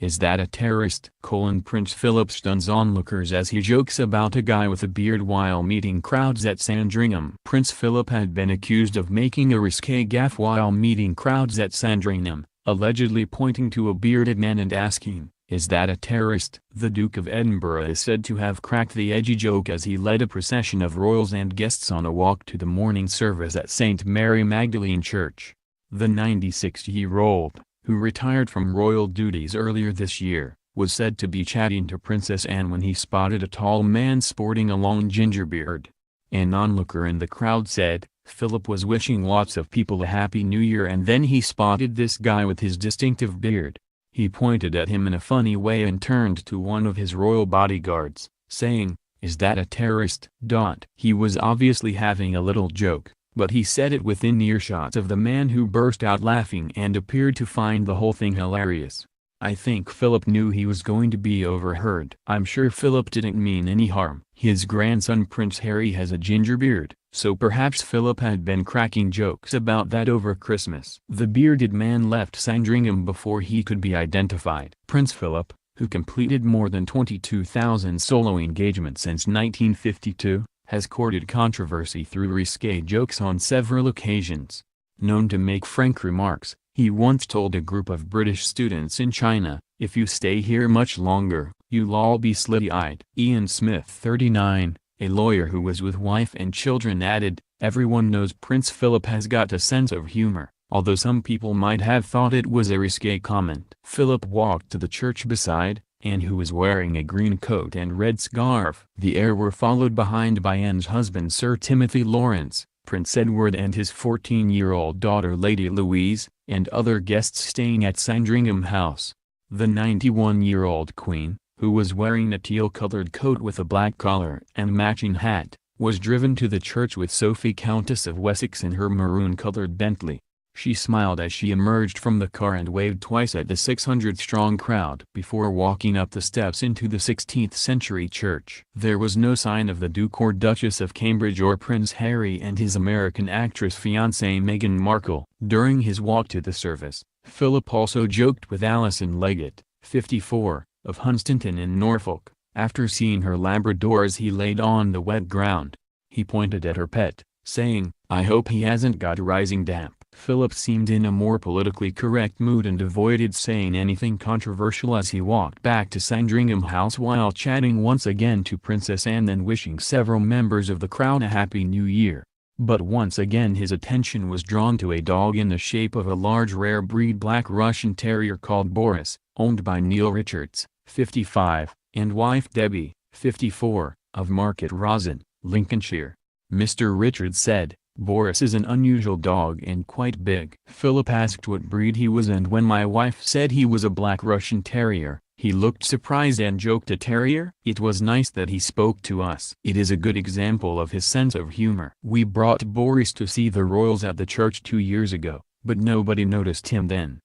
Is that a terrorist? Prince Philip stuns onlookers as he jokes about a guy with a beard while meeting crowds at Sandringham. Prince Philip had been accused of making a risque gaffe while meeting crowds at Sandringham, allegedly pointing to a bearded man and asking, "Is that a terrorist?" The Duke of Edinburgh is said to have cracked the edgy joke as he led a procession of royals and guests on a walk to the morning service at St. Mary Magdalene Church. The 96-year-old, who retired from royal duties earlier this year, was said to be chatting to Princess Anne when he spotted a tall man sporting a long ginger beard. An onlooker in the crowd said, "Philip was wishing lots of people a happy new year and then he spotted this guy with his distinctive beard. He pointed at him in a funny way and turned to one of his royal bodyguards, saying, 'Is that a terrorist?'" He was obviously having a little joke, but he said it within earshot of the man who burst out laughing and appeared to find the whole thing hilarious. "I think Philip knew he was going to be overheard. I'm sure Philip didn't mean any harm." His grandson Prince Harry has a ginger beard, so perhaps Philip had been cracking jokes about that over Christmas. The bearded man left Sandringham before he could be identified. Prince Philip, who completed more than 22,000 solo engagements since 1952, has courted controversy through risque jokes on several occasions. Known to make frank remarks, he once told a group of British students in China, "If you stay here much longer, you'll all be slitty-eyed." Ian Smith, 39, a lawyer who was with wife and children, added, "Everyone knows Prince Philip has got a sense of humor, although some people might have thought it was a risque comment." Philip walked to the church beside Anne, who was wearing a green coat and red scarf. The heir were followed behind by Anne's husband Sir Timothy Lawrence, Prince Edward and his 14-year-old daughter Lady Louise, and other guests staying at Sandringham House. The 91-year-old Queen, who was wearing a teal-colored coat with a black collar and matching hat, was driven to the church with Sophie, Countess of Wessex, in her maroon-colored Bentley. She smiled as she emerged from the car and waved twice at the 600-strong crowd before walking up the steps into the 16th-century church. There was no sign of the Duke or Duchess of Cambridge or Prince Harry and his American actress fiancée Meghan Markle. During his walk to the service, Philip also joked with Alison Leggett, 54, of Hunstanton in Norfolk, after seeing her Labrador as he laid on the wet ground. He pointed at her pet, saying, "I hope he hasn't got rising damp." Philip seemed in a more politically correct mood and avoided saying anything controversial as he walked back to Sandringham House while chatting once again to Princess Anne and wishing several members of the crowd a happy new year. But once again his attention was drawn to a dog in the shape of a large rare breed black Russian terrier called Boris, owned by Neil Richards, 55, and wife Debbie, 54, of Market Rosin, Lincolnshire. Mr. Richards said, "Boris is an unusual dog and quite big." Philip asked what breed he was, and when my wife said he was a black Russian terrier, he looked surprised and joked, "A terrier?" It was nice that he spoke to us. It is a good example of his sense of humor. "We brought Boris to see the royals at the church 2 years ago, but nobody noticed him then.